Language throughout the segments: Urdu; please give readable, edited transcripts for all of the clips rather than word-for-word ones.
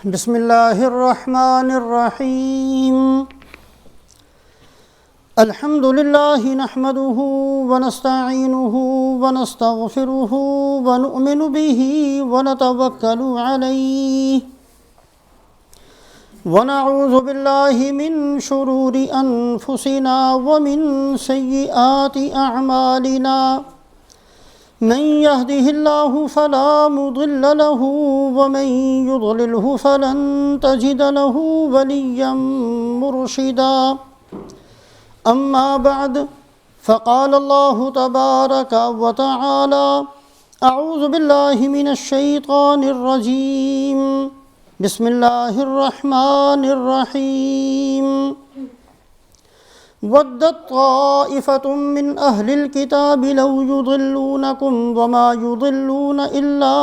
بسم اللہ الرحمن الرحیم الحمد للہ نحمده ونستعینه ونستغفره ونؤمن به ونتوکل علیہ ونعوذ باللہ من شرور انفسنا ومن سیئات اعمالنا من يهده الله فلا مضل له ومن يضلله فلن تجد له وليا مرشدا أما بعد فقال الله تبارك وتعالى أعوذ بالله من الشيطان الرجيم بسم الله الرحمن الرحيم وَدَّتْ طَائِفَةٌ مِّنْ أَهْلِ الْكِتَابِ لَوْ يُضِلُّونَكُمْ وَمَا يُضِلُّونَ إِلَّا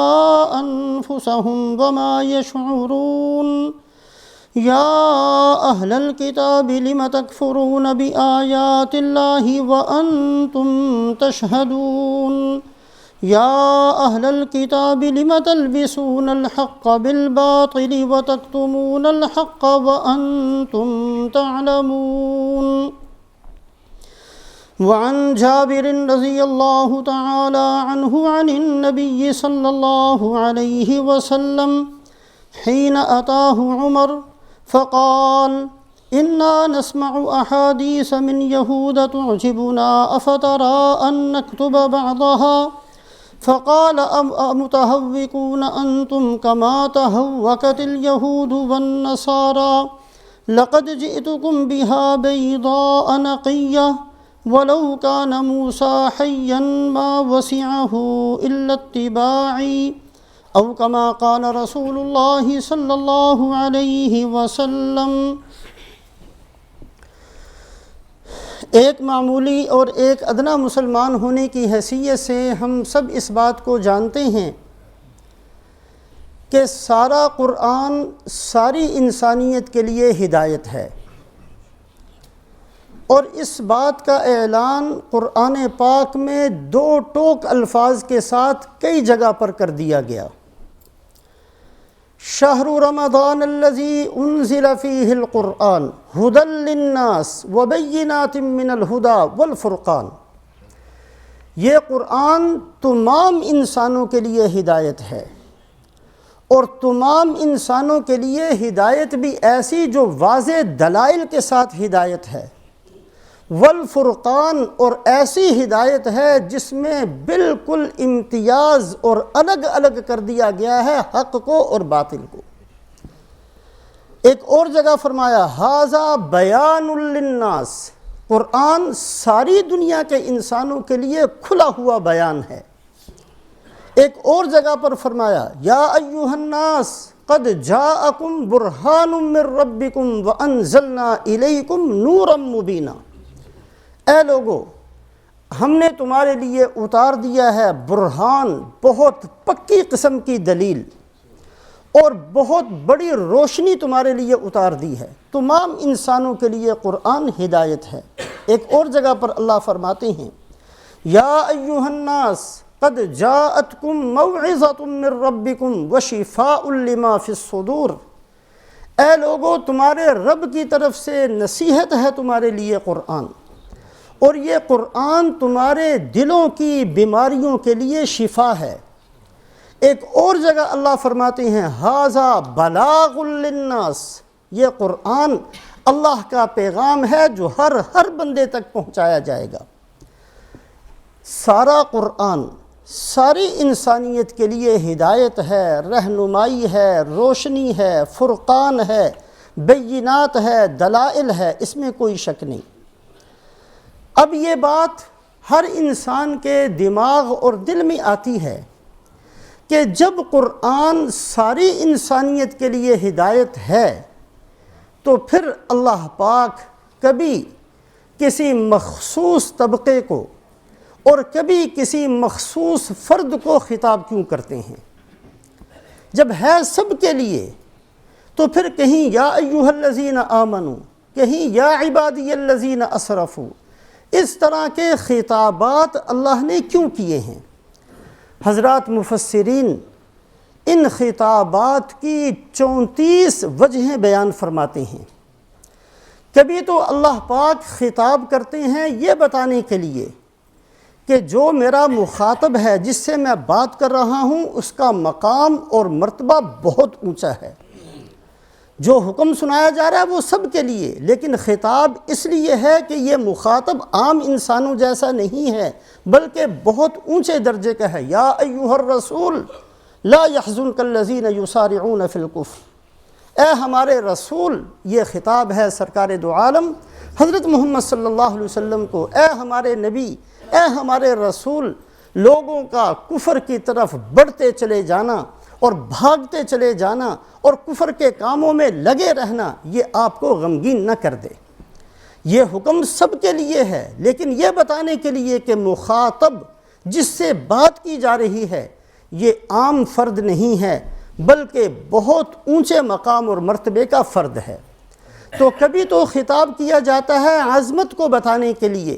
أَنفُسَهُمْ وَمَا يَشْعُرُونَ يَا أَهْلَ الْكِتَابِ لِمَ تَكْفُرُونَ بِآيَاتِ اللَّهِ وَأَنْتُمْ تَشْهَدُونَ يَا أَهْلَ الْكِتَابِ لِمَ تَلْبِسُونَ الْحَقَّ بِالْبَاطِلِ وَتَكْتُمُونَ الْحَقَّ وَأَنْتُمْ تَعْلَمُونَ وعن جابر رضی اللہ تعالی عنہ عن النبی صلی اللہ علیہ وسلم حين أتاه عمر فقال إنا نسمع أحاديث من يهود تعجبنا أفترى أن نكتب بعضها فقال أمتهوكون أنتم كما تهوكت اليهود والنصارى لقد جئتكم بها بيضاء نقية ولو كان موسى حيا ما وسعه إلا اتباعي أو كما قال رسول الله صلى الله عليه وسلم۔ ایک معمولی اور ایک ادنا مسلمان ہونے کی حیثیت سے ہم سب اس بات کو جانتے ہیں کہ سارا قرآن ساری انسانیت کے لیے ہدایت ہے، اور اس بات کا اعلان قرآن پاک میں دو ٹوک الفاظ کے ساتھ کئی جگہ پر کر دیا گیا۔ شہر رمضان الذی انزل فیہ القرآن ھدی للناس وبینات من الھدی والفرقان، یہ قرآن تمام انسانوں کے لیے ہدایت ہے، اور تمام انسانوں کے لیے ہدایت بھی ایسی جو واضح دلائل کے ساتھ ہدایت ہے، والفرقان، اور ایسی ہدایت ہے جس میں بالکل امتیاز اور الگ الگ کر دیا گیا ہے حق کو اور باطل کو۔ ایک اور جگہ فرمایا ھذا بیان للناس، قرآن ساری دنیا کے انسانوں کے لیے کھلا ہوا بیان ہے۔ ایک اور جگہ پر فرمایا یا ایھا الناس قد جاءکم برہان من ربکم وانزلنا الیکم نورا مبینا، اے لوگو ہم نے تمہارے لیے اتار دیا ہے برہان، بہت پکی قسم کی دلیل، اور بہت بڑی روشنی تمہارے لیے اتار دی ہے۔ تمام انسانوں کے لیے قرآن ہدایت ہے۔ ایک اور جگہ پر اللہ فرماتے ہیں یا ایھا الناس قد جاءتکم موعظۃ من ربکم وشفاء لما فی الصدور، اے لوگو تمہارے رب کی طرف سے نصیحت ہے تمہارے لیے قرآن، اور یہ قرآن تمہارے دلوں کی بیماریوں کے لیے شفا ہے۔ ایک اور جگہ اللہ فرماتے ہیں ھذا بلاغ للناس، یہ قرآن اللہ کا پیغام ہے جو ہر بندے تک پہنچایا جائے گا۔ سارا قرآن ساری انسانیت کے لیے ہدایت ہے، رہنمائی ہے، روشنی ہے، فرقان ہے، بینات ہے، دلائل ہے، اس میں کوئی شک نہیں۔ اب یہ بات ہر انسان کے دماغ اور دل میں آتی ہے کہ جب قرآن ساری انسانیت کے لیے ہدایت ہے تو پھر اللہ پاک کبھی کسی مخصوص طبقے کو اور کبھی کسی مخصوص فرد کو خطاب کیوں کرتے ہیں؟ جب ہے سب کے لیے تو پھر کہیں یا ایھا الذین آمنوا، کہیں یا عبادی الذین اسرفوا، اس طرح کے خطابات اللہ نے کیوں کیے ہیں؟ حضرات مفسرین ان خطابات کی 34 وجہیں بیان فرماتے ہیں۔ کبھی تو اللہ پاک خطاب کرتے ہیں یہ بتانے کے لیے کہ جو میرا مخاطب ہے، جس سے میں بات کر رہا ہوں، اس کا مقام اور مرتبہ بہت اونچا ہے۔ جو حکم سنایا جا رہا ہے وہ سب کے لیے، لیکن خطاب اس لیے ہے کہ یہ مخاطب عام انسانوں جیسا نہیں ہے، بلکہ بہت اونچے درجے کا ہے۔ یا ایھا الرسول لا يحزنک الذین یسارعون فی الکفر، اے ہمارے رسول، یہ خطاب ہے سرکار دو عالم حضرت محمد صلی اللہ علیہ وسلم کو، اے ہمارے نبی، اے ہمارے رسول، لوگوں کا کفر کی طرف بڑھتے چلے جانا اور بھاگتے چلے جانا اور کفر کے کاموں میں لگے رہنا یہ آپ کو غمگین نہ کر دے۔ یہ حکم سب کے لیے ہے، لیکن یہ بتانے کے لیے کہ مخاطب جس سے بات کی جا رہی ہے یہ عام فرد نہیں ہے، بلکہ بہت اونچے مقام اور مرتبے کا فرد ہے۔ تو کبھی تو خطاب کیا جاتا ہے عظمت کو بتانے کے لیے،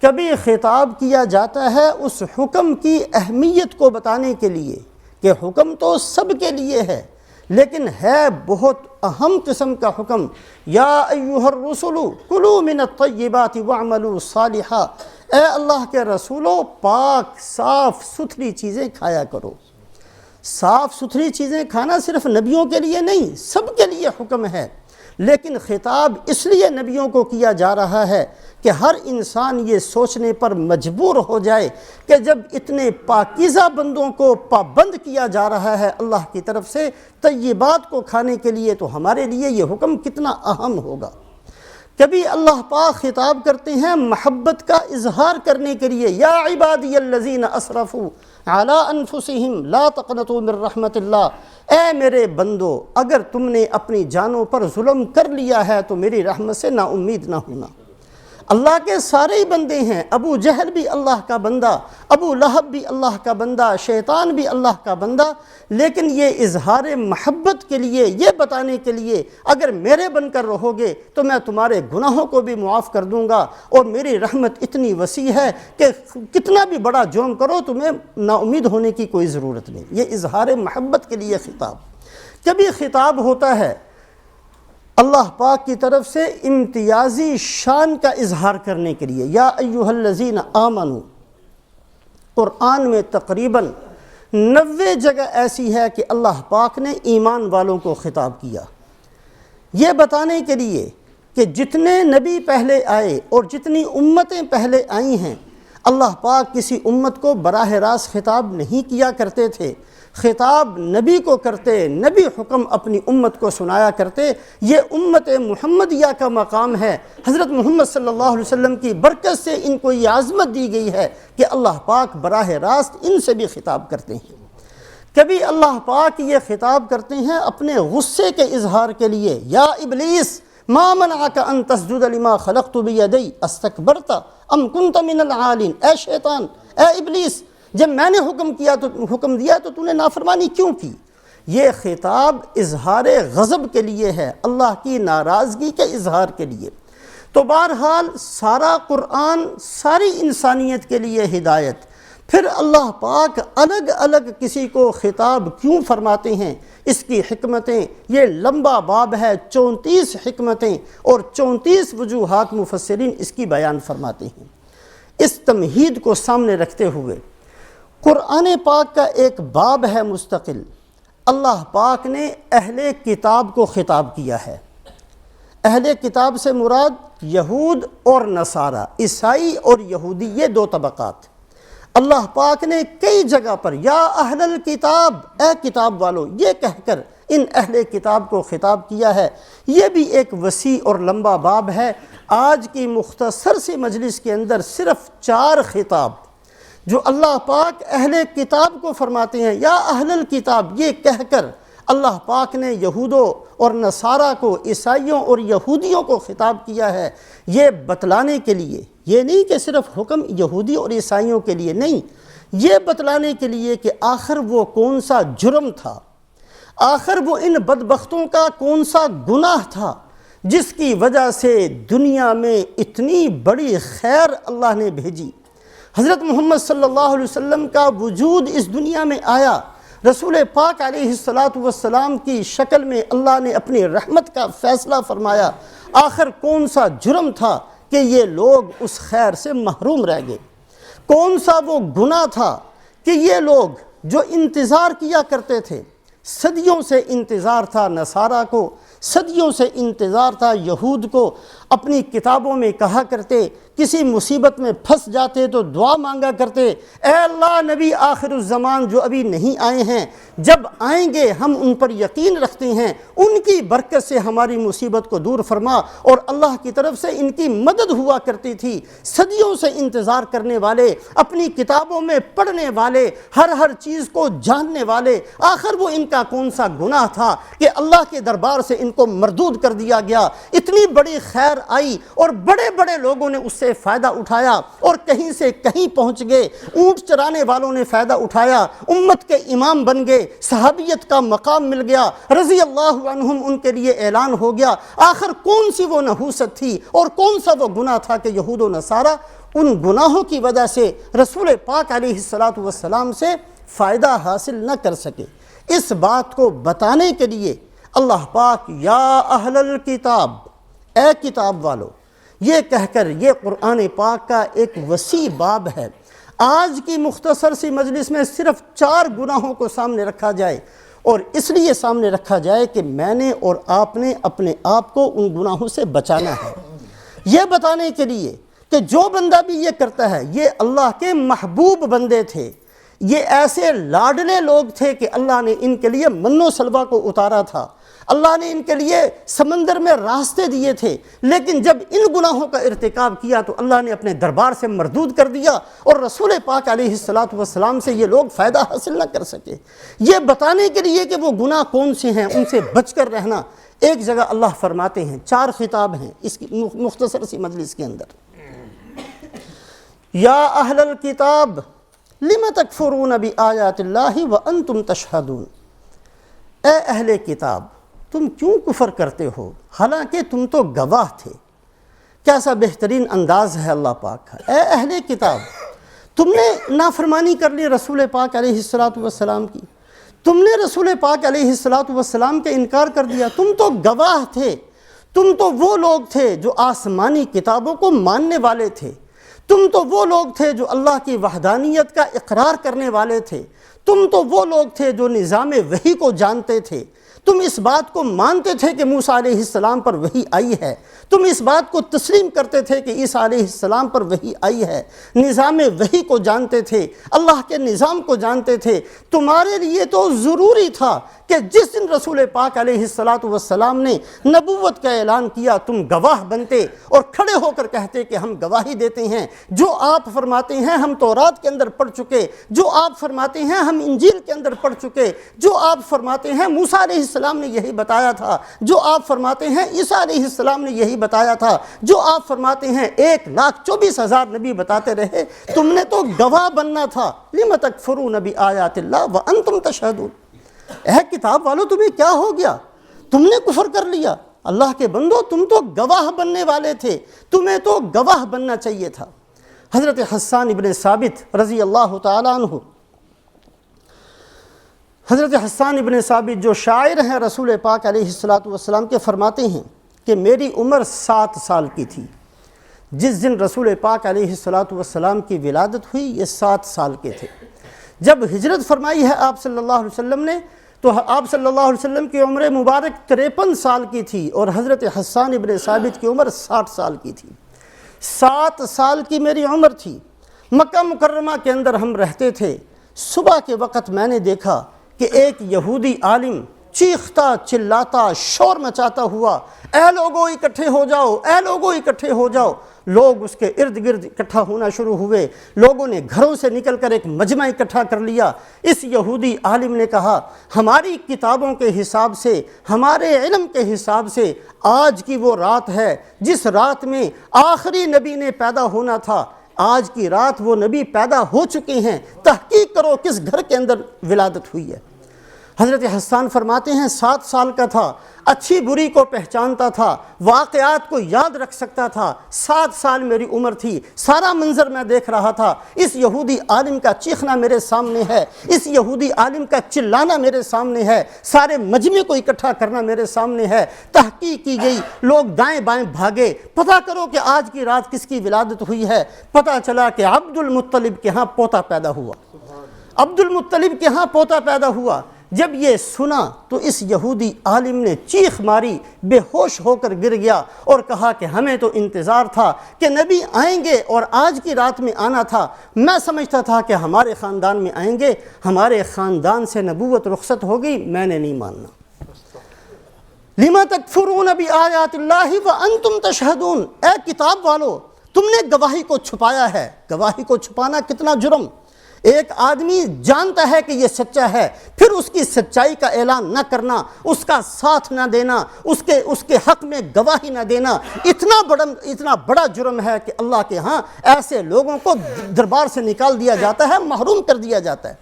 کبھی خطاب کیا جاتا ہے اس حکم کی اہمیت کو بتانے کے لیے کہ حکم تو سب کے لیے ہے، لیکن ہے بہت اہم قسم کا حکم۔ یا ایھا الرسل کلوا من الطیبات واعملوا صالحا، اے اللہ کے رسولو، پاک صاف ستھری چیزیں کھایا کرو۔ صاف ستھری چیزیں کھانا صرف نبیوں کے لیے نہیں، سب کے لیے حکم ہے، لیکن خطاب اس لیے نبیوں کو کیا جا رہا ہے کہ ہر انسان یہ سوچنے پر مجبور ہو جائے کہ جب اتنے پاکیزہ بندوں کو پابند کیا جا رہا ہے اللہ کی طرف سے طیبات کو کھانے کے لیے، تو ہمارے لیے یہ حکم کتنا اہم ہوگا۔ کبھی اللہ پاک خطاب کرتے ہیں محبت کا اظہار کرنے کے لیے، یا عبادی الذین اسرفوا علی انفسہم لا تقنطوا من رحمت اللہ، اے میرے بندو، اگر تم نے اپنی جانوں پر ظلم کر لیا ہے تو میری رحمت سے نا امید نہ ہونا۔ اللہ کے سارے ہی بندے ہیں، ابو جہل بھی اللہ کا بندہ، ابو لہب بھی اللہ کا بندہ، شیطان بھی اللہ کا بندہ، لیکن یہ اظہار محبت کے لیے، یہ بتانے کے لیے اگر میرے بن کر رہو گے تو میں تمہارے گناہوں کو بھی معاف کر دوں گا، اور میری رحمت اتنی وسیع ہے کہ کتنا بھی بڑا جرم کرو تمہیں نا امید ہونے کی کوئی ضرورت نہیں۔ یہ اظہار محبت کے لیے خطاب۔ کبھی خطاب ہوتا ہے اللہ پاک کی طرف سے امتیازی شان کا اظہار کرنے کے لیے، یا ایھا الذین آمنوا۔ قرآن میں تقریباً 90 جگہ ایسی ہے کہ اللہ پاک نے ایمان والوں کو خطاب کیا، یہ بتانے کے لیے کہ جتنے نبی پہلے آئے اور جتنی امتیں پہلے آئی ہیں، اللہ پاک کسی امت کو براہ راست خطاب نہیں کیا کرتے تھے، خطاب نبی کو کرتے، نبی حکم اپنی امت کو سنایا کرتے۔ یہ امت محمدیہ کا مقام ہے، حضرت محمد صلی اللہ علیہ وسلم کی برکت سے ان کو یہ عظمت دی گئی ہے کہ اللہ پاک براہ راست ان سے بھی خطاب کرتے ہیں۔ کبھی اللہ پاک یہ خطاب کرتے ہیں اپنے غصے کے اظہار کے لیے، یا ابلیس ما منعک ان تسجد لما خلقت بیدی استکبرت ام کنت من العالین، اے شیطان، اے ابلیس، جب میں نے حکم دیا تو تو نے نافرمانی کیوں کی؟ یہ خطاب اظہار غضب کے لیے ہے، اللہ کی ناراضگی کے اظہار کے لیے۔ تو بہرحال سارا قرآن ساری انسانیت کے لیے ہدایت۔ پھر اللہ پاک الگ الگ کسی کو خطاب کیوں فرماتے ہیں، اس کی حکمتیں، یہ لمبا باب ہے، 34 حکمتیں اور 34 وجوہات مفسرین اس کی بیان فرماتے ہیں۔ اس تمہید کو سامنے رکھتے ہوئے قرآن پاک کا ایک باب ہے مستقل، اللہ پاک نے اہل کتاب کو خطاب کیا ہے۔ اہل کتاب سے مراد یہود اور نصارہ، عیسائی اور یہودی، یہ دو طبقات۔ اللہ پاک نے کئی جگہ پر یا اہل الکتاب، اے کتاب والو، یہ کہہ کر ان اہل کتاب کو خطاب کیا ہے۔ یہ بھی ایک وسیع اور لمبا باب ہے۔ آج کی مختصر سی مجلس کے اندر صرف 4 خطاب جو اللہ پاک اہل کتاب کو فرماتے ہیں، یا اہل الکتاب، یہ کہہ کر اللہ پاک نے یہودوں اور نصارہ کو، عیسائیوں اور یہودیوں کو خطاب کیا ہے، یہ بتلانے کے لیے، یہ نہیں کہ صرف حکم یہودی اور عیسائیوں کے لیے نہیں، یہ بتلانے کے لیے کہ آخر وہ کون سا جرم تھا، آخر وہ ان بدبختوں کا کون سا گناہ تھا جس کی وجہ سے دنیا میں اتنی بڑی خیر اللہ نے بھیجی۔ حضرت محمد صلی اللہ علیہ وسلم کا وجود اس دنیا میں آیا، رسول پاک علیہ السلام کی شکل میں اللہ نے اپنی رحمت کا فیصلہ فرمایا۔ آخر کون سا جرم تھا کہ یہ لوگ اس خیر سے محروم رہ گئے؟ کون سا وہ گناہ تھا کہ یہ لوگ جو انتظار کیا کرتے تھے، صدیوں سے انتظار تھا نصارہ کو، صدیوں سے انتظار تھا یہود کو، اپنی کتابوں میں کہا کرتے، کسی مصیبت میں پھنس جاتے تو دعا مانگا کرتے، اے اللہ نبی آخر الزمان جو ابھی نہیں آئے ہیں، جب آئیں گے ہم ان پر یقین رکھتے ہیں، ان کی برکت سے ہماری مصیبت کو دور فرما، اور اللہ کی طرف سے ان کی مدد ہوا کرتی تھی۔ صدیوں سے انتظار کرنے والے، اپنی کتابوں میں پڑھنے والے، ہر چیز کو جاننے والے، آخر وہ ان کا کون سا گناہ تھا کہ اللہ کے دربار سے ان کو مردود کر دیا گیا؟ اتنی بڑی خیر آئی اور بڑے بڑے لوگوں نے اس سے فائدہ اٹھایا اور کہیں سے کہیں پہنچ گئے۔ اونٹ چرانے والوں نے فائدہ اٹھایا، امت کے امام بن گئے، صحابیت کا مقام مل گیا، رضی اللہ عنہم ان کے لیے اعلان ہو گیا۔ آخر کون سی وہ نحوست تھی اور کون سا وہ گناہ تھا کہ یہود و نصارہ ان گناہوں کی وجہ سے رسول پاک علیہ السلام سے فائدہ حاصل نہ کر سکے؟ اس بات کو بتانے کے لیے اللہ پاک یا اہل الکتاب، اے کتاب والو، یہ کہہ کر یہ قرآن پاک کا ایک وسیع باب ہے۔ آج کی مختصر سی مجلس میں صرف 4 گناہوں کو سامنے رکھا جائے، اور اس لیے سامنے رکھا جائے کہ میں نے اور آپ نے اپنے آپ کو ان گناہوں سے بچانا ہے، یہ بتانے کے لیے کہ جو بندہ بھی یہ کرتا ہے، یہ اللہ کے محبوب بندے تھے، یہ ایسے لاڈلے لوگ تھے کہ اللہ نے ان کے لیے من و سلوہ کو اتارا تھا، اللہ نے ان کے لیے سمندر میں راستے دیے تھے، لیکن جب ان گناہوں کا ارتکاب کیا تو اللہ نے اپنے دربار سے مردود کر دیا، اور رسول پاک علیہ السلام سے یہ لوگ فائدہ حاصل نہ کر سکے۔ یہ بتانے کے لیے کہ وہ گناہ کون سے ہیں، ان سے بچ کر رہنا، ایک جگہ اللہ فرماتے ہیں، 4 خطاب ہیں اس کی مختصر سی مجلس کے اندر، یا اہل الکتاب لم تکفرون بآیات اللہ وانتم تشہدون، اے اہل کتاب تم کیوں کفر کرتے ہو حالانکہ تم تو گواہ تھے۔ کیسا بہترین انداز ہے اللہ پاک کا، اے اہل کتاب تم نے نافرمانی کر لی رسول پاک علیہ السلام کی، تم نے رسول پاک علیہ السلام کا انکار کر دیا، تم تو گواہ تھے، تم تو وہ لوگ تھے جو آسمانی کتابوں کو ماننے والے تھے، تم تو وہ لوگ تھے جو اللہ کی وحدانیت کا اقرار کرنے والے تھے، تم تو وہ لوگ تھے جو نظام وحی کو جانتے تھے، تم اس بات کو مانتے تھے کہ موسیٰ علیہ السلام پر وحی آئی ہے، تم اس بات کو تسلیم کرتے تھے کہ عیسیٰ علیہ السلام پر وحی آئی ہے، نظام وحی کو جانتے تھے، اللہ کے نظام کو جانتے تھے۔ تمہارے لیے تو ضروری تھا کہ جس دن رسول پاک علیہ السلام نے نبوت کا اعلان کیا تم گواہ بنتے اور کھڑے ہو کر کہتے کہ ہم گواہی دیتے ہیں، جو آپ فرماتے ہیں ہم تورات کے اندر پڑھ چکے، جو آپ فرماتے ہیں ہم انجیل کے اندر پڑھ چکے، جو آپ فرماتے ہیں موسیٰ علیہ السلام نے یہی بتایا تھا، جو آپ فرماتے ہیں عیسیٰ علیہ السلام نے یہی بتایا تھا، جو آپ فرماتے ہیں 1,24,000 نبی بتاتے رہے، تم نے تو گواہ بننا تھا۔ لم تکفرون بآیات اللہ وانتم تشہدون، اے کتاب والو تمہیں کیا ہو گیا، تم نے کفر کر لیا، اللہ کے بندو تم تو گواہ بننے والے تھے، تمہیں تو گواہ بننا چاہیے تھا۔ حضرت حسان ابن ثابت رضی اللہ تعالیٰ عنہ، حضرت حسان ابن ثابت جو شاعر ہیں رسول پاک علیہ السلام کے، فرماتے ہیں کہ میری عمر 7 سال کی تھی جس دن رسول پاک علیہ السلام کی ولادت ہوئی، یہ 7 سال کے تھے۔ جب ہجرت فرمائی ہے آپ صلی اللہ علیہ وسلم نے تو آپ صلی اللہ علیہ وسلم کی عمر مبارک 53 سال کی تھی اور حضرت حسان ابن ثابت کی عمر 60 سال کی تھی۔ 7 سال کی میری عمر تھی، مکہ مکرمہ کے اندر ہم رہتے تھے۔ صبح کے وقت میں نے دیکھا کہ ایک یہودی عالم چیختا چلاتا شور مچاتا ہوا، اے لوگو اکٹھے ہو جاؤ، اے لوگو اکٹھے ہو جاؤ۔ لوگ اس کے ارد گرد اکٹھا ہونا شروع ہوئے، لوگوں نے گھروں سے نکل کر ایک مجمع اکٹھا کر لیا۔ اس یہودی عالم نے کہا ہماری کتابوں کے حساب سے، ہمارے علم کے حساب سے آج کی وہ رات ہے جس رات میں آخری نبی نے پیدا ہونا تھا، آج کی رات وہ نبی پیدا ہو چکے ہیں، تحقیق کرو کس گھر کے اندر ولادت ہوئی ہے۔ حضرت حسان فرماتے ہیں 7 سال کا تھا، اچھی بری کو پہچانتا تھا، واقعات کو یاد رکھ سکتا تھا، 7 سال میری عمر تھی، سارا منظر میں دیکھ رہا تھا، اس یہودی عالم کا چیخنا میرے سامنے ہے، اس یہودی عالم کا چلانا میرے سامنے ہے، سارے مجمع کو اکٹھا کرنا میرے سامنے ہے، تحقیق کی گئی، لوگ دائیں بائیں بھاگے، پتہ کرو کہ آج کی رات کس کی ولادت ہوئی ہے، پتہ چلا کہ عبد المطلب کے ہاں پوتا پیدا ہوا، عبد المطلب کے ہاں پوتا پیدا ہوا۔ جب یہ سنا تو اس یہودی عالم نے چیخ ماری، بے ہوش ہو کر گر گیا اور کہا کہ ہمیں تو انتظار تھا کہ نبی آئیں گے اور آج کی رات میں آنا تھا، میں سمجھتا تھا کہ ہمارے خاندان میں آئیں گے، ہمارے خاندان سے نبوت رخصت ہو گئی، میں نے نہیں ماننا۔ لِمَ تَكْفُرُونَ بِآيَاتِ اللَّهِ وَأَنْتُمْ تَشْهَدُونَ، اے کتاب والو تم نے گواہی کو چھپایا ہے۔ گواہی کو چھپانا کتنا جرم! ایک آدمی جانتا ہے کہ یہ سچا ہے، پھر اس کی سچائی کا اعلان نہ کرنا، اس کا ساتھ نہ دینا، اس کے حق میں گواہی نہ دینا، اتنا بڑا جرم ہے کہ اللہ کے ہاں ایسے لوگوں کو دربار سے نکال دیا جاتا ہے، محروم کر دیا جاتا ہے۔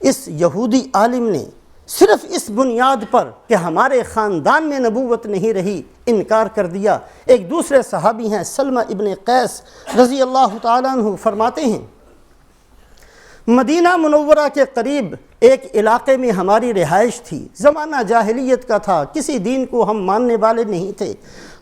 اس یہودی عالم نے صرف اس بنیاد پر کہ ہمارے خاندان میں نبوت نہیں رہی انکار کر دیا۔ ایک دوسرے صحابی ہیں سلمہ ابن قیس رضی اللہ تعالیٰ عنہ، فرماتے ہیں مدینہ منورہ کے قریب ایک علاقے میں ہماری رہائش تھی، زمانہ جاہلیت کا تھا، کسی دین کو ہم ماننے والے نہیں تھے،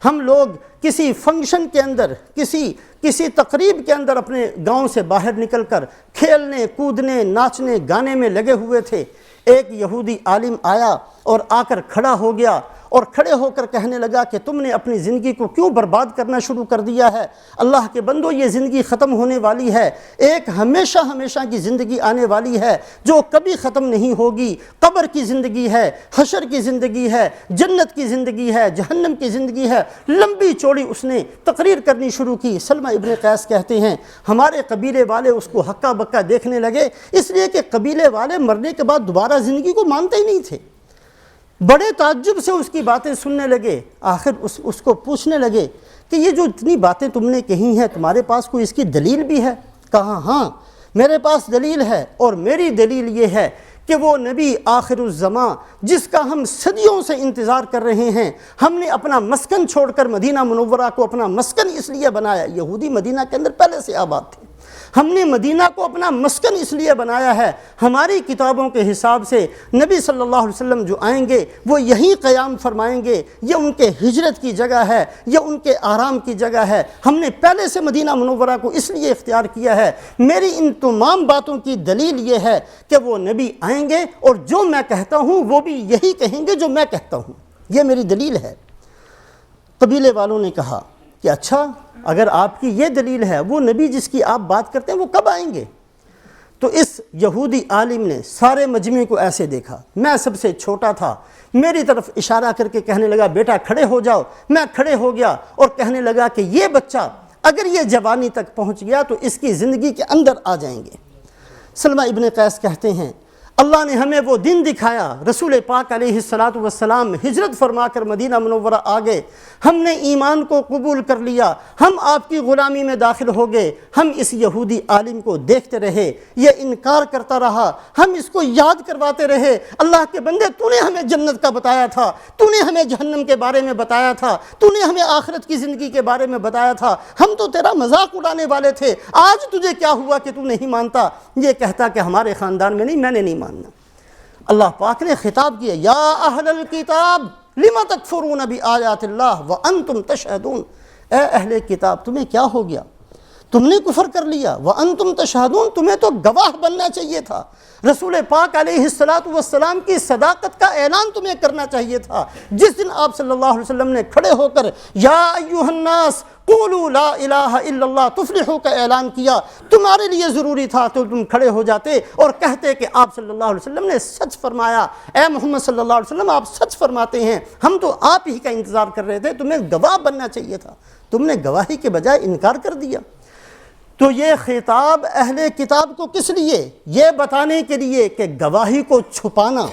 ہم لوگ کسی فنکشن کے اندر، کسی تقریب کے اندر اپنے گاؤں سے باہر نکل کر کھیلنے کودنے ناچنے گانے میں لگے ہوئے تھے۔ ایک یہودی عالم آیا اور آ کر کھڑا ہو گیا اور کھڑے ہو کر کہنے لگا کہ تم نے اپنی زندگی کو کیوں برباد کرنا شروع کر دیا ہے؟ اللہ کے بندو، یہ زندگی ختم ہونے والی ہے، ایک ہمیشہ کی زندگی آنے والی ہے جو کبھی ختم نہیں ہوگی، قبر کی زندگی ہے، حشر کی زندگی ہے، جنت کی زندگی ہے، جہنم کی زندگی ہے، لمبی چوڑی اس نے تقریر کرنی شروع کی۔ سلمہ ابن قیس کہتے ہیں ہمارے قبیلے والے اس کو ہکا بکا دیکھنے لگے، اس لیے کہ قبیلے والے مرنے کے بعد دوبارہ زندگی کو مانتے ہی نہیں تھے، بڑے تعجب سے اس کی باتیں سننے لگے۔ آخر اس کو پوچھنے لگے کہ یہ جو اتنی باتیں تم نے کہی ہیں تمہارے پاس کوئی اس کی دلیل بھی ہے؟ کہا ہاں میرے پاس دلیل ہے، اور میری دلیل یہ ہے کہ وہ نبی آخر الزماں جس کا ہم صدیوں سے انتظار کر رہے ہیں، ہم نے اپنا مسکن چھوڑ کر مدینہ منورہ کو اپنا مسکن اس لیے بنایا، یہودی مدینہ کے اندر پہلے سے آباد تھے، ہم نے مدینہ کو اپنا مسکن اس لیے بنایا ہے، ہماری کتابوں کے حساب سے نبی صلی اللہ علیہ وسلم جو آئیں گے وہ یہیں قیام فرمائیں گے، یہ ان کے ہجرت کی جگہ ہے، یہ ان کے آرام کی جگہ ہے، ہم نے پہلے سے مدینہ منورہ کو اس لیے اختیار کیا ہے۔ میری ان تمام باتوں کی دلیل یہ ہے کہ وہ نبی آئیں گے اور جو میں کہتا ہوں وہ بھی یہی کہیں گے جو میں کہتا ہوں، یہ میری دلیل ہے۔ قبیلے والوں نے کہا کہ اچھا اگر آپ کی یہ دلیل ہے، وہ نبی جس کی آپ بات کرتے ہیں وہ کب آئیں گے؟ تو اس یہودی عالم نے سارے مجمع کو ایسے دیکھا، میں سب سے چھوٹا تھا، میری طرف اشارہ کر کے کہنے لگا بیٹا کھڑے ہو جاؤ، میں کھڑے ہو گیا اور کہنے لگا کہ یہ بچہ اگر یہ جوانی تک پہنچ گیا تو اس کی زندگی کے اندر آ جائیں گے۔ سلمہ ابن قیس کہتے ہیں اللہ نے ہمیں وہ دن دکھایا، رسول پاک علیہ السلام ہجرت فرما کر مدینہ منورہ آ گئے، ہم نے ایمان کو قبول کر لیا، ہم آپ کی غلامی میں داخل ہو گئے، ہم اس یہودی عالم کو دیکھتے رہے، یہ انکار کرتا رہا، ہم اس کو یاد کرواتے رہے، اللہ کے بندے تو نے ہمیں جنت کا بتایا تھا، تو نے ہمیں جہنم کے بارے میں بتایا تھا، تو نے ہمیں آخرت کی زندگی کے بارے میں بتایا تھا، ہم تو تیرا مذاق اڑانے والے تھے، آج تجھے کیا ہوا کہ تو نہیں مانتا؟ یہ کہتا کہ ہمارے خاندان میں نہیں، میں نے نہیں ماننا۔ اللہ پاک نے خطاب کیا یا اہل الکتاب لم تکفرون بآیات اللہ وانتم تشہدون، اے اہل کتاب تمہیں کیا ہو گیا، تم نے کفر کر لیا، وانتم تشہدون تمہیں تو گواہ بننا چاہیے تھا، رسول پاک علیہ السلام کی صداقت کا اعلان تمہیں کرنا چاہیے تھا۔ جس دن آپ صلی اللہ علیہ وسلم نے کھڑے ہو کر یا ایھا الناس قولوا لا الہ الا اللہ تفلحوا کا اعلان کیا، تمہارے لیے ضروری تھا تو تم کھڑے ہو جاتے اور کہتے کہ آپ صلی اللہ علیہ وسلم نے سچ فرمایا، اے محمد صلی اللہ علیہ وسلم آپ سچ فرماتے ہیں، ہم تو آپ ہی کا انتظار کر رہے تھے، تمہیں گواہ بننا چاہیے تھا، تم نے گواہی کے بجائے انکار کر دیا۔ تو یہ خطاب اہل کتاب کو کس لیے؟ یہ بتانے کے لیے کہ گواہی کو چھپانا،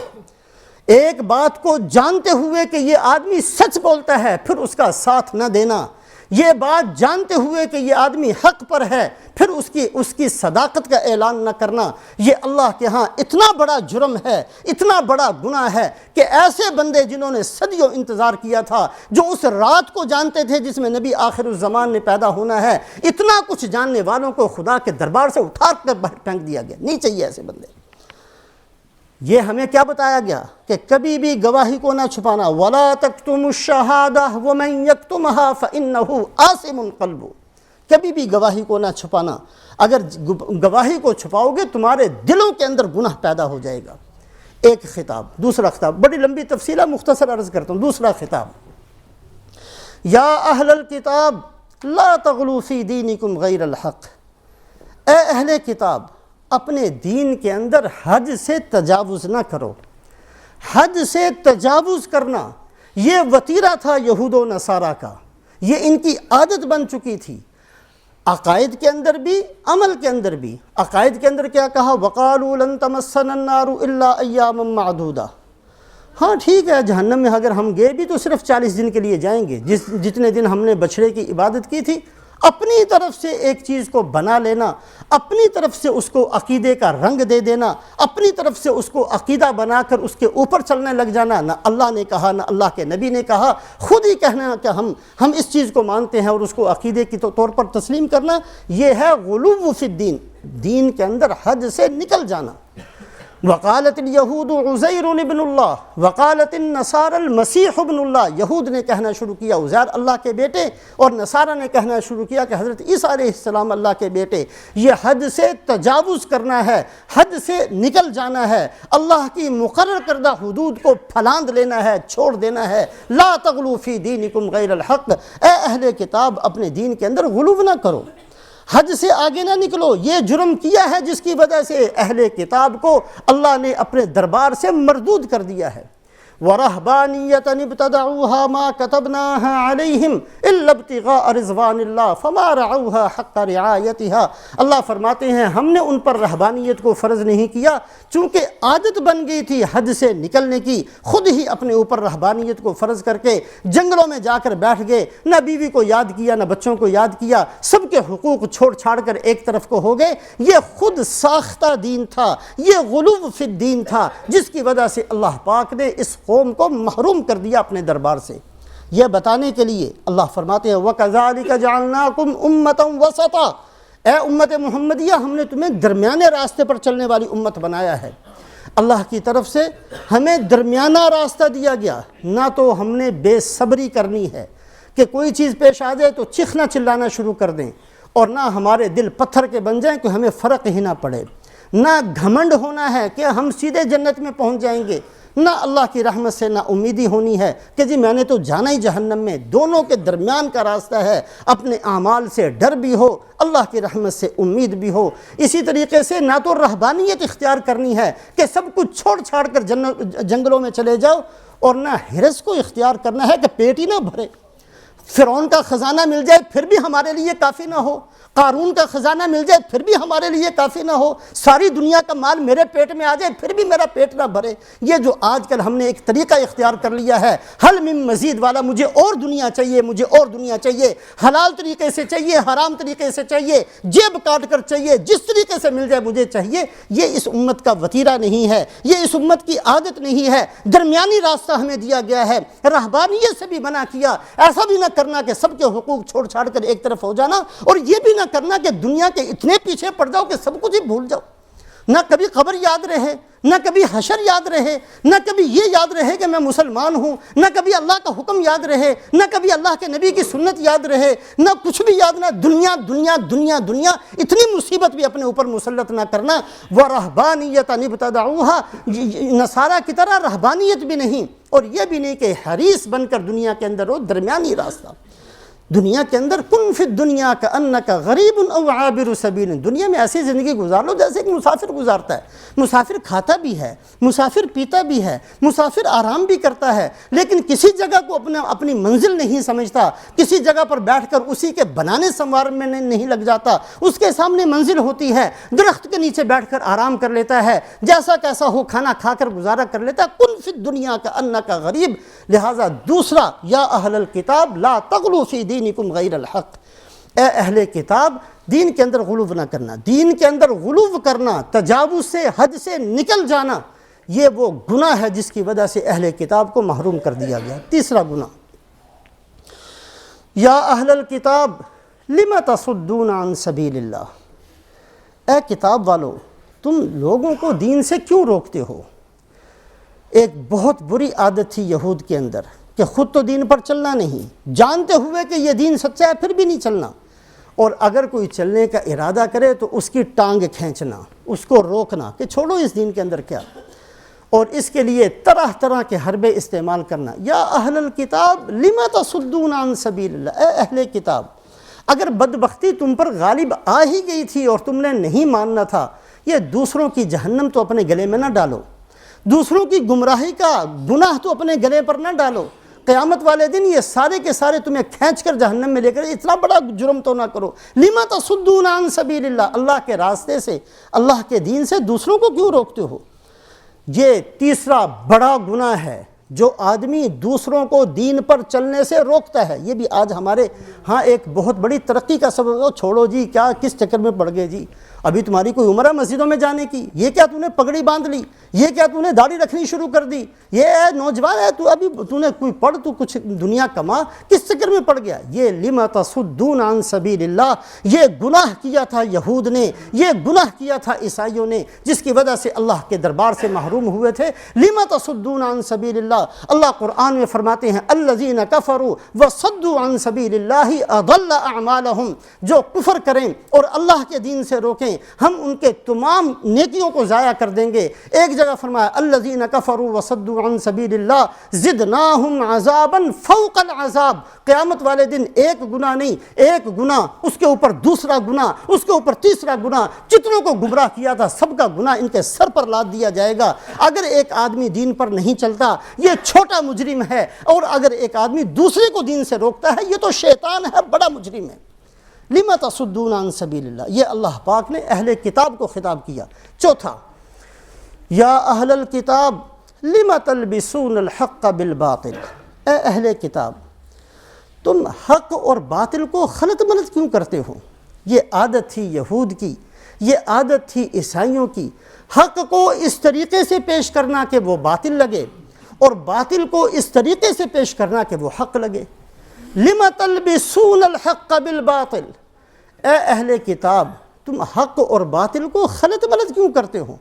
ایک بات کو جانتے ہوئے کہ یہ آدمی سچ بولتا ہے پھر اس کا ساتھ نہ دینا، یہ بات جانتے ہوئے کہ یہ آدمی حق پر ہے پھر اس کی صداقت کا اعلان نہ کرنا، یہ اللہ کے ہاں اتنا بڑا جرم ہے، اتنا بڑا گناہ ہے کہ ایسے بندے جنہوں نے صدیوں انتظار کیا تھا، جو اس رات کو جانتے تھے جس میں نبی آخر الزمان نے پیدا ہونا ہے، اتنا کچھ جاننے والوں کو خدا کے دربار سے اٹھا کر باہر پھینک دیا گیا۔ نہیں چاہیے ایسے بندے۔ یہ ہمیں کیا بتایا گیا کہ کبھی بھی گواہی کو نہ چھپانا، وَلَا تَكْتُمُ الشَّهَادَةَ وَمَنْ يَكْتُمْهَا فَإِنَّهُ آثِمٌ قَلْبُهُ۔ کبھی بھی گواہی کو نہ چھپانا، اگر گواہی کو چھپاؤ گے تمہارے دلوں کے اندر گناہ پیدا ہو جائے گا۔ ایک خطاب۔ دوسرا خطاب، بڑی لمبی تفصیلہ مختصر عرض کرتا ہوں۔ دوسرا خطاب، یا اہل الکتاب لا تغلوا فی دینکم غیر الحق۔ اے اہل کتاب، اپنے دین کے اندر حد سے تجاوز نہ کرو۔ حد سے تجاوز کرنا یہ وتیرہ تھا یہود و نصارہ کا، یہ ان کی عادت بن چکی تھی، عقائد کے اندر بھی، عمل کے اندر بھی۔ عقائد کے اندر کیا کہا؟ وَقَالُوا لَن تَمَسَّنَا النَّارُ إِلَّا أَيَّامًا مَّعْدُودَةً۔ ہاں ٹھیک ہے، جہنم میں اگر ہم گئے بھی تو صرف 40 دن کے لیے جائیں گے، جتنے دن ہم نے بچھڑے کی عبادت کی تھی۔ اپنی طرف سے ایک چیز کو بنا لینا، اپنی طرف سے اس کو عقیدے کا رنگ دے دینا، اپنی طرف سے اس کو عقیدہ بنا کر اس کے اوپر چلنے لگ جانا، نہ اللہ نے کہا نہ اللہ کے نبی نے کہا، خود ہی کہنا کہ ہم اس چیز کو مانتے ہیں اور اس کو عقیدے کی طور پر تسلیم کرنا، یہ ہے غلو فی الدین، دین کے اندر حد سے نکل جانا۔ وقالت الیہود عزیر ابن اللہ وقالت النصارى المسیح ابن اللہ۔ یہود نے کہنا شروع کیا عزیر اللہ کے بیٹے، اور نصارہ نے کہنا شروع کیا کہ حضرت عیسیٰ علیہ السلام اللہ کے بیٹے۔ یہ حد سے تجاوز کرنا ہے، حد سے نکل جانا ہے، اللہ کی مقرر کردہ حدود کو پھلاند لینا ہے، چھوڑ دینا ہے۔ لا تغلوا فی دینکم غیر الحق۔ اے اہل کتاب، اپنے دین کے اندر غلو نہ کرو، حد سے آگے نہ نکلو۔ یہ جرم کیا ہے جس کی وجہ سے اہل کتاب کو اللہ نے اپنے دربار سے مردود کر دیا ہے۔ وَرَهْبَانِيَّةً ابْتَدَعُوهَا مَا كَتَبْنَاهَا عَلَيْهِمْ إِلَّا ابْتِغَاءَ رِضْوَانِ اللَّهِ فَمَا رَعَوْهَا حَقَّ رِعَایَتِهَا۔ اللہ فرماتے ہیں ہم نے ان پر رہبانیت کو فرض نہیں کیا، چونکہ عادت بن گئی تھی حد سے نکلنے کی، خود ہی اپنے اوپر رہبانیت کو فرض کر کے جنگلوں میں جا کر بیٹھ گئے، نہ بیوی کو یاد کیا نہ بچوں کو یاد کیا، سب کے حقوق چھوڑ چھاڑ کر ایک طرف کو ہو گئے۔ یہ خود ساختہ دین تھا، یہ غلو فی الدین تھا، جس کی وجہ سے اللہ پاک نے اس قوم کو محروم کر دیا اپنے دربار سے۔ یہ بتانے کے لیے اللہ فرماتے ہیں وَكَذَلِكَ جَعَلْنَاكُمْ أُمَّةً وَسَطًا۔ اے امت محمدیہ، ہم نے تمہیں درمیانے راستے پر چلنے والی امت بنایا ہے۔ اللہ کی طرف سے ہمیں درمیانہ راستہ دیا گیا، نہ تو ہم نے بے صبری کرنی ہے کہ کوئی چیز پیش آ جائے تو چیخنا چلانا شروع کر دیں، اور نہ ہمارے دل پتھر کے بن جائیں کہ ہمیں فرق ہی نہ پڑے، نہ گھمنڈ ہونا ہے کہ ہم سیدھے جنت میں پہنچ جائیں گے، نہ اللہ کی رحمت سے نہ امیدی ہونی ہے کہ جی میں نے تو جانا ہی جہنم میں۔ دونوں کے درمیان کا راستہ ہے، اپنے اعمال سے ڈر بھی ہو، اللہ کی رحمت سے امید بھی ہو۔ اسی طریقے سے نہ تو رہبانیت اختیار کرنی ہے کہ سب کچھ چھوڑ چھاڑ کر جنگلوں میں چلے جاؤ، اور نہ حرص کو اختیار کرنا ہے کہ پیٹ ہی نہ بھرے، فرعون کا خزانہ مل جائے پھر بھی ہمارے لیے کافی نہ ہو، قارون کا خزانہ مل جائے پھر بھی ہمارے لیے کافی نہ ہو، ساری دنیا کا مال میرے پیٹ میں آ جائے پھر بھی میرا پیٹ نہ بھرے۔ یہ جو آج کل ہم نے ایک طریقہ اختیار کر لیا ہے حل من مزید والا، مجھے اور دنیا چاہیے، مجھے اور دنیا چاہیے، حلال طریقے سے چاہیے، حرام طریقے سے چاہیے، جیب کاٹ کر چاہیے، جس طریقے سے مل جائے مجھے چاہیے، یہ اس امت کا وتیرہ نہیں ہے، یہ اس امت کی عادت نہیں ہے۔ درمیانی راستہ ہمیں دیا گیا ہے، رہبانیت سے بھی منع کیا، ایسا بھی نہ کرنا کہ سب کے حقوق چھوڑ چھاڑ کر ایک طرف ہو جانا، اور یہ بھی نہ کرنا کہ دنیا کے اتنے پیچھے پڑ جاؤ کہ سب کچھ ہی بھول جاؤ، نہ کبھی قبر یاد رہے، نہ کبھی حشر یاد رہے، نہ کبھی یہ یاد رہے کہ میں مسلمان ہوں، نہ کبھی اللہ کا حکم یاد رہے، نہ کبھی اللہ کے نبی کی سنت یاد رہے، نہ کچھ بھی یاد نہ، دنیا دنیا دنیا دنیا، اتنی مصیبت بھی اپنے اوپر مسلط نہ کرنا۔ وَرَهْبَانِيَّةً ابْتَدَعُوهَا، نصارہ کی طرح رہبانیت بھی نہیں، اور یہ بھی نہیں کہ حریص بن کر دنیا کے اندر ہو، درمیانی راستہ دنیا کے اندر کن فی الدنیا کأنک غریب او عابر سبیل، دنیا میں ایسی زندگی گزار لو جیسے ایک مسافر گزارتا ہے۔ مسافر کھاتا بھی ہے، مسافر پیتا بھی ہے، مسافر آرام بھی کرتا ہے، لیکن کسی جگہ کو اپنی منزل نہیں سمجھتا، کسی جگہ پر بیٹھ کر اسی کے بنانے سنوار میں نہیں لگ جاتا، اس کے سامنے منزل ہوتی ہے، درخت کے نیچے بیٹھ کر آرام کر لیتا ہے، جیسا کیسا ہو کھانا کھا کر گزارا کر لیتا ہے۔ کن فی الدنیا کأنک غریب۔ لہذا دوسرا، یا اہل الکتاب لا تغلوا فی دین دینکم غیر الحق، اے اہل کتاب دین کے اندر غلو نہ کرنا، دین کے اندر غلو کرنا، تجاوز سے، حد سے نکل جانا، یہ وہ گناہ ہے جس کی وجہ سے اہل کتاب کو محروم کر دیا گیا۔ تیسرا گناہ، یا اہل الکتاب لم تصدون عن سبیل اللہ، اے کتاب والو تم لوگوں کو دین سے کیوں روکتے ہو؟ ایک بہت بری عادت تھی یہود کے اندر کہ خود تو دین پر چلنا نہیں، جانتے ہوئے کہ یہ دین سچا ہے پھر بھی نہیں چلنا، اور اگر کوئی چلنے کا ارادہ کرے تو اس کی ٹانگ کھینچنا، اس کو روکنا کہ چھوڑو اس دین کے اندر کیا، اور اس کے لیے طرح طرح کے حربے استعمال کرنا۔ یا اہل الکتاب لم تصدون عن سبیل اللہ، اے اہل کتاب اگر بدبختی تم پر غالب آ ہی گئی تھی اور تم نے نہیں ماننا تھا، یہ دوسروں کی جہنم تو اپنے گلے میں نہ ڈالو، دوسروں کی گمراہی کا گناہ تو اپنے گلے پر نہ ڈالو، قیامت والے دن یہ سارے کے سارے تمہیں کھینچ کر جہنم میں لے کر، اتنا بڑا جرم تو نہ کرو۔ لم تصدون عن سبیل اللہ، اللہ کے راستے سے، اللہ کے دین سے دوسروں کو کیوں روکتے ہو؟ یہ تیسرا بڑا گناہ ہے جو آدمی دوسروں کو دین پر چلنے سے روکتا ہے۔ یہ بھی آج ہمارے ہاں ایک بہت بڑی ترقی کا سبب ہے۔ چھوڑو جی، کیا کس چکر میں پڑ گئے جی، ابھی تمہاری کوئی عمر ہے مسجدوں میں جانے کی، یہ کیا تو نے پگڑی باندھ لی، یہ کیا تو نے داڑھی رکھنی شروع کر دی، یہ اے نوجوان ہے تو ابھی تو نے کوئی پڑھ، تو کچھ دنیا کما، کس چکر میں پڑ گیا؟ یہ لم تصدون عن سبیل اللہ، یہ گناہ کیا تھا یہود نے، یہ گناہ کیا تھا عیسائیوں نے، جس کی وجہ سے اللہ کے دربار سے محروم ہوئے تھے۔ لم تصدون عن سبیل اللہ، اللہ قرآن میں فرماتے ہیں الذین کفروا وصدوا عن سبیل اللہ اضل اعمالہم، جو کفر کریں اور اللہ کے دین سے روکیں ہم ان کے تمام نیکیوں کو ضائع کر دیں گے۔ ایک جگہ فرمایا الذین کفروا وصدوا عن سبیل اللہ زدناہم عذابا فوق العذاب، قیامت والے دن ایک گناہ نہیں، ایک گناہ اس کے اوپر دوسرا گناہ، اس کے اوپر تیسرا گناہ، جتنوں کو گمراہ کیا تھا سب کا گناہ ان کے سر پر لاد دیا جائے گا۔ اگر ایک آدمی دین پر نہیں چلتا یہ چھوٹا مجرم ہے، اور اگر ایک آدمی دوسرے کو دین سے روکتا ہے یہ تو شیطان ہے، بڑا مجرم ہے۔ لم تصدون عن سبیل اللہ، یہ اللہ پاک نے اہل کتاب کو خطاب کیا۔ چوتھا، یا اہل الکتاب لم تلبسون الحق بالباطل، اے اہل کتاب تم حق اور باطل کو خلط ملط کیوں کرتے ہو؟ یہ عادت تھی یہود کی، یہ عادت تھی عیسائیوں کی، حق کو اس طریقے سے پیش کرنا کہ وہ باطل لگے، اور باطل کو اس طریقے سے پیش کرنا کہ وہ حق لگے۔ لم تلبسون الحق بالباطل، اے اہل کتاب تم حق اور باطل کو خلط ملط کیوں کرتے ہو؟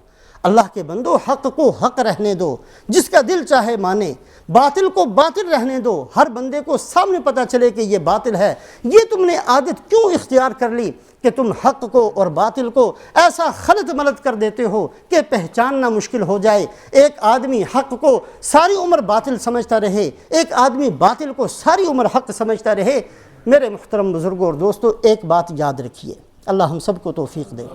اللہ کے بندو حق کو حق رہنے دو، جس کا دل چاہے مانے، باطل کو باطل رہنے دو، ہر بندے کو سامنے پتہ چلے کہ یہ باطل ہے۔ یہ تم نے عادت کیوں اختیار کر لی کہ تم حق کو اور باطل کو ایسا خلط ملط کر دیتے ہو کہ پہچاننا مشکل ہو جائے؟ ایک آدمی حق کو ساری عمر باطل سمجھتا رہے، ایک آدمی باطل کو ساری عمر حق سمجھتا رہے۔ میرے محترم بزرگوں اور دوستو، ایک بات یاد رکھیے، اللہ ہم سب کو توفیق دے۔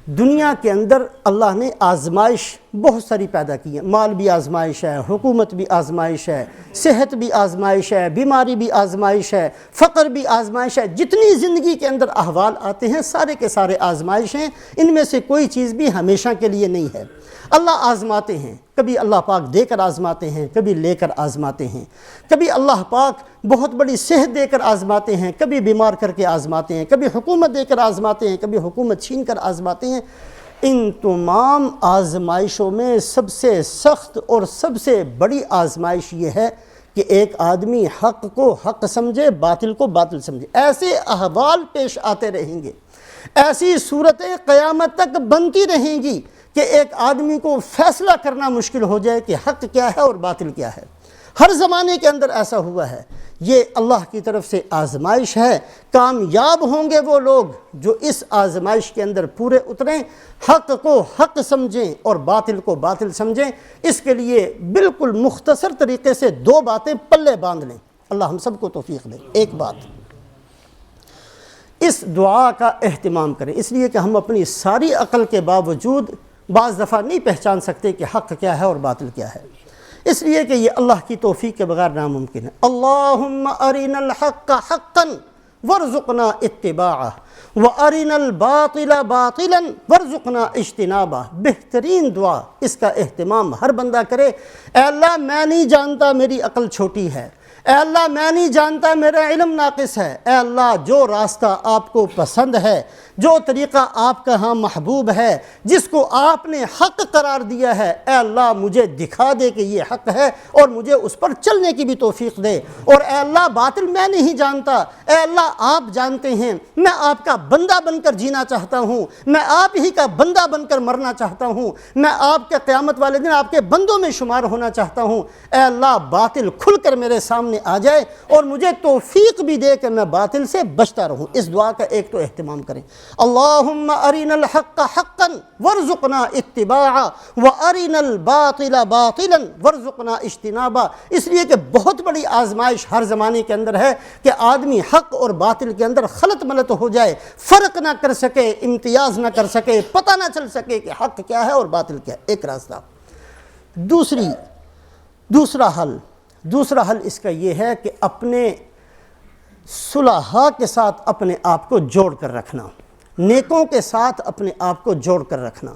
دنیا کے اندر اللہ نے آزمائش بہت ساری پیدا کی ہے، مال بھی آزمائش ہے، حکومت بھی آزمائش ہے، صحت بھی آزمائش ہے، بیماری بھی آزمائش ہے، فقر بھی آزمائش ہے، جتنی زندگی کے اندر احوال آتے ہیں سارے کے سارے آزمائش ہیں، ان میں سے کوئی چیز بھی ہمیشہ کے لیے نہیں ہے۔ اللہ آزماتے ہیں، کبھی اللہ پاک دے کر آزماتے ہیں، کبھی لے کر آزماتے ہیں، کبھی اللہ پاک بہت بڑی صحت دے کر آزماتے ہیں، کبھی بیمار کر کے آزماتے ہیں، کبھی حکومت دے کر آزماتے ہیں، کبھی حکومت چھین کر آزماتے ہیں۔ ان تمام آزمائشوں میں سب سے سخت اور سب سے بڑی آزمائش یہ ہے کہ ایک آدمی حق کو حق سمجھے، باطل کو باطل سمجھے۔ ایسے احوال پیش آتے رہیں گے، ایسی صورتیں قیامت تک بنتی رہیں گی کہ ایک آدمی کو فیصلہ کرنا مشکل ہو جائے کہ حق کیا ہے اور باطل کیا ہے۔ ہر زمانے کے اندر ایسا ہوا ہے۔ یہ اللہ کی طرف سے آزمائش ہے۔ کامیاب ہوں گے وہ لوگ جو اس آزمائش کے اندر پورے اتریں، حق کو حق سمجھیں اور باطل کو باطل سمجھیں۔ اس کے لیے بالکل مختصر طریقے سے دو باتیں پلے باندھ لیں، اللہ ہم سب کو توفیق دے۔ ایک بات، اس دعا کا اہتمام کریں، اس لیے کہ ہم اپنی ساری عقل کے باوجود بعض دفعہ نہیں پہچان سکتے کہ حق کیا ہے اور باطل کیا ہے، اس لیے کہ یہ اللہ کی توفیق کے بغیر ناممکن ہے۔ اللہم ارنا الحق حقا وارزقنا اتباعہ، وَأَرِنَا الْبَاطِلَ بَاطِلًا وَارْزُقْنَا اجْتِنَابَهُ۔ بہترین دعا اس کا اہتمام ہر بندہ کرے، اے اللہ میں نہیں جانتا میری عقل چھوٹی ہے، اے اللہ میں نہیں جانتا میرا علم ناقص ہے، اے اللہ جو راستہ آپ کو پسند ہے، جو طریقہ آپ کا ہاں محبوب ہے، جس کو آپ نے حق قرار دیا ہے، اے اللہ مجھے دکھا دے کہ یہ حق ہے اور مجھے اس پر چلنے کی بھی توفیق دے، اور اے اللہ باطل میں نہیں جانتا، اے اللہ آپ جانتے ہیں، میں آپ کا بندہ بن کر جینا چاہتا ہوں، میں آپ ہی کا بندہ بن کر مرنا چاہتا ہوں، میں آپ کے قیامت والے دن آپ کے بندوں میں شمار ہونا چاہتا ہوں، اے اللہ باطل کھل کر میرے سامنے آ جائے اور مجھے توفیق بھی دے کہ میں باطل سے بچتا رہوں۔ اس دعا کا ایک تو اہتمام کریں۔ اللہم ارنا الحق حقا وارزقنا اتباعا وارنا الباطل باطلا وارزقنا اجتنابا۔ اس لیے کہ بہت بڑی آزمائش ہر زمانے کے اندر ہے کہ آدمی حق اور باطل کے اندر خلط ملط ہو جائے، فرق نہ کر سکے، امتیاز نہ کر سکے، پتہ نہ چل سکے کہ حق کیا ہے اور باطل کیا ہے۔ ایک راستہ۔ دوسرا حل اس کا یہ ہے کہ اپنے صلحاء کے ساتھ اپنے آپ کو جوڑ کر رکھنا، نیکوں کے ساتھ اپنے آپ کو جوڑ کر رکھنا۔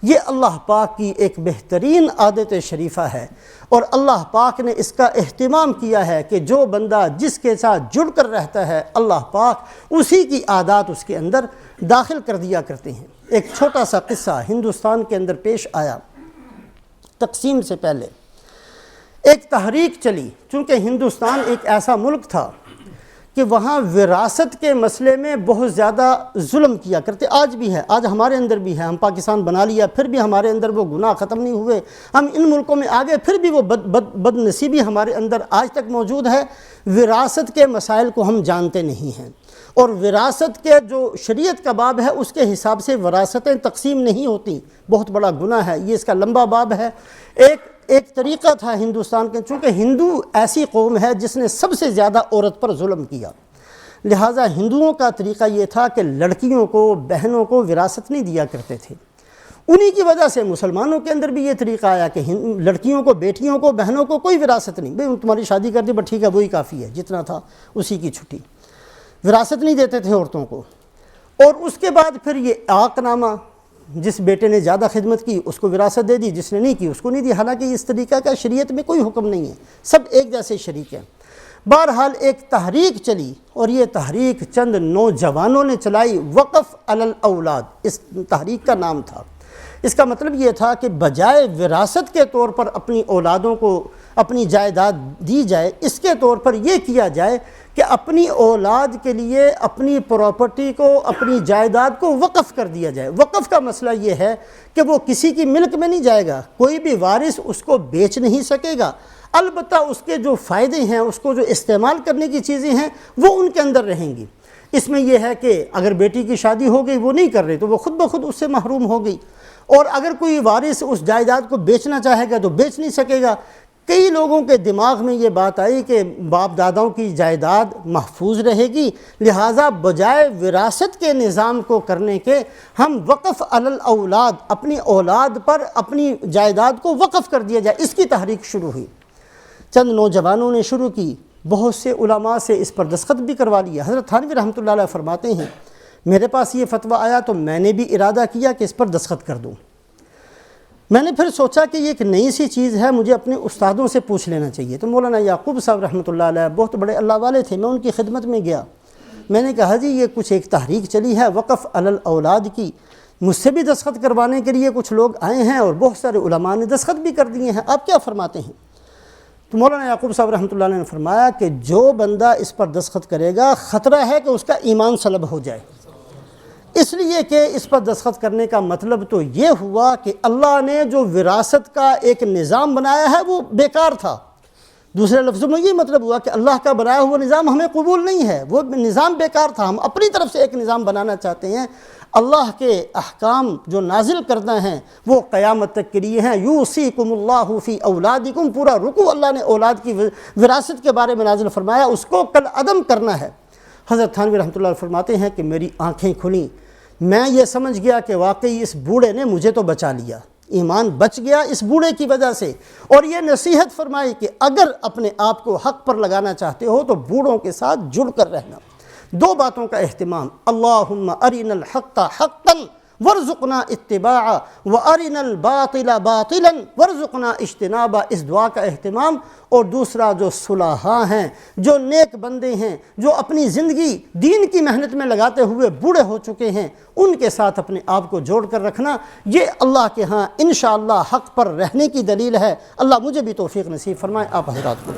یہ اللہ پاک کی ایک بہترین عادت شریفہ ہے، اور اللہ پاک نے اس کا اہتمام کیا ہے کہ جو بندہ جس کے ساتھ جڑ کر رہتا ہے، اللہ پاک اسی کی عادات اس کے اندر داخل کر دیا کرتے ہیں۔ ایک چھوٹا سا قصہ ہندوستان کے اندر پیش آیا۔ تقسیم سے پہلے ایک تحریک چلی، چونکہ ہندوستان ایک ایسا ملک تھا کہ وہاں وراثت کے مسئلے میں بہت زیادہ ظلم کیا کرتے، آج بھی ہے، آج ہمارے اندر بھی ہے۔ ہم پاکستان بنا لیا پھر بھی ہمارے اندر وہ گناہ ختم نہیں ہوئے، ہم ان ملکوں میں آگے پھر بھی وہ بد نصیبی ہمارے اندر آج تک موجود ہے۔ وراثت کے مسائل کو ہم جانتے نہیں ہیں، اور وراثت کے جو شریعت کا باب ہے اس کے حساب سے وراثتیں تقسیم نہیں ہوتی، بہت بڑا گناہ ہے، یہ اس کا لمبا باب ہے۔ ایک طریقہ تھا ہندوستان کے، چونکہ ہندو ایسی قوم ہے جس نے سب سے زیادہ عورت پر ظلم کیا، لہٰذا ہندوؤں کا طریقہ یہ تھا کہ لڑکیوں کو، بہنوں کو وراثت نہیں دیا کرتے تھے۔ انہی کی وجہ سے مسلمانوں کے اندر بھی یہ طریقہ آیا کہ لڑکیوں کو، بیٹیوں کو، بہنوں کو کوئی وراثت نہیں، بھئی تمہاری شادی کر دی بٹ ٹھیک ہے وہی کافی ہے، جتنا تھا اسی کی چھٹی، وراثت نہیں دیتے تھے عورتوں کو۔ اور اس کے بعد پھر یہ عاق نامہ، جس بیٹے نے زیادہ خدمت کی اس کو وراثت دے دی، جس نے نہیں کی اس کو نہیں دی، حالانکہ اس طریقہ کا شریعت میں کوئی حکم نہیں ہے، سب ایک جیسے شریک ہیں۔ بہرحال ایک تحریک چلی، اور یہ تحریک چند نوجوانوں نے چلائی، وقف علی الاولاد اس تحریک کا نام تھا۔ اس کا مطلب یہ تھا کہ بجائے وراثت کے طور پر اپنی اولادوں کو اپنی جائیداد دی جائے، اس کے طور پر یہ کیا جائے کہ اپنی اولاد کے لیے اپنی پراپرٹی کو، اپنی جائیداد کو وقف کر دیا جائے۔ وقف کا مسئلہ یہ ہے کہ وہ کسی کی ملک میں نہیں جائے گا، کوئی بھی وارث اس کو بیچ نہیں سکے گا، البتہ اس کے جو فائدے ہیں، اس کو جو استعمال کرنے کی چیزیں ہیں وہ ان کے اندر رہیں گی۔ اس میں یہ ہے کہ اگر بیٹی کی شادی ہو گئی، وہ نہیں کر رہے، تو وہ خود بخود اس سے محروم ہو گئی، اور اگر کوئی وارث اس جائیداد کو بیچنا چاہے گا تو بیچ نہیں سکے گا۔ کئی لوگوں کے دماغ میں یہ بات آئی کہ باپ داداؤں کی جائیداد محفوظ رہے گی، لہٰذا بجائے وراثت کے نظام کو کرنے کے ہم وقف علی الاولاد، اپنی اولاد پر اپنی جائیداد کو وقف کر دیا جائے۔ اس کی تحریک شروع ہوئی، چند نوجوانوں نے شروع کی، بہت سے علماء سے اس پر دستخط بھی کروا لیا۔ حضرت تھانوی رحمۃ اللہ علیہ فرماتے ہیں میرے پاس یہ فتویٰ آیا تو میں نے بھی ارادہ کیا کہ اس پر دستخط کر دوں۔ میں نے پھر سوچا کہ یہ ایک نئی سی چیز ہے، مجھے اپنے استادوں سے پوچھ لینا چاہیے۔ تو مولانا یعقوب صاحب رحمۃ اللہ علیہ بہت بڑے اللہ والے تھے، میں ان کی خدمت میں گیا، میں نے کہا جی یہ کچھ ایک تحریک چلی ہے وقف علی الاولاد کی، مجھ سے بھی دستخط کروانے کے لیے کچھ لوگ آئے ہیں اور بہت سارے علماء نے دستخط بھی کر دیے ہیں، آپ کیا فرماتے ہیں؟ تو مولانا یعقوب صاحب رحمۃ اللہ علیہ نے فرمایا کہ جو بندہ اس پر دستخط کرے گا خطرہ ہے کہ اس کا ایمان سلب ہو جائے، اس لیے کہ اس پر دستخط کرنے کا مطلب تو یہ ہوا کہ اللہ نے جو وراثت کا ایک نظام بنایا ہے وہ بیکار تھا۔ دوسرے لفظوں میں یہ مطلب ہوا کہ اللہ کا بنایا ہوا نظام ہمیں قبول نہیں ہے، وہ نظام بیکار تھا، ہم اپنی طرف سے ایک نظام بنانا چاہتے ہیں۔ اللہ کے احکام جو نازل کرنا ہیں وہ قیامت تک کے لیے ہیں۔ یوصیکم اللہ فی اولادکم، پورا رکوع اللہ نے اولاد کی وراثت کے بارے میں نازل فرمایا، اس کو کل عدم کرنا ہے۔ حضرت تھانوی رحمۃ اللہ علیہ فرماتے ہیں کہ میری آنکھیں کھلیں، میں یہ سمجھ گیا کہ واقعی اس بوڑھے نے مجھے تو بچا لیا، ایمان بچ گیا اس بوڑھے کی وجہ سے، اور یہ نصیحت فرمائی کہ اگر اپنے آپ کو حق پر لگانا چاہتے ہو تو بوڑھوں کے ساتھ جڑ کر رہنا، دو باتوں کا اہتمام، اللہم ارنا الحق حقا وارزقنا اتباعا وارنا الباطل باطلا وارزقنا اجتنابا، اس دعا کا اہتمام۔ اور دوسرا جو صلحاء ہیں، جو نیک بندے ہیں، جو اپنی زندگی دین کی محنت میں لگاتے ہوئے بوڑھے ہو چکے ہیں، ان کے ساتھ اپنے آپ کو جوڑ کر رکھنا، یہ اللہ کے ہاں انشاءاللہ حق پر رہنے کی دلیل ہے۔ اللہ مجھے بھی توفیق نصیب فرمائے، آپ حضرات کو۔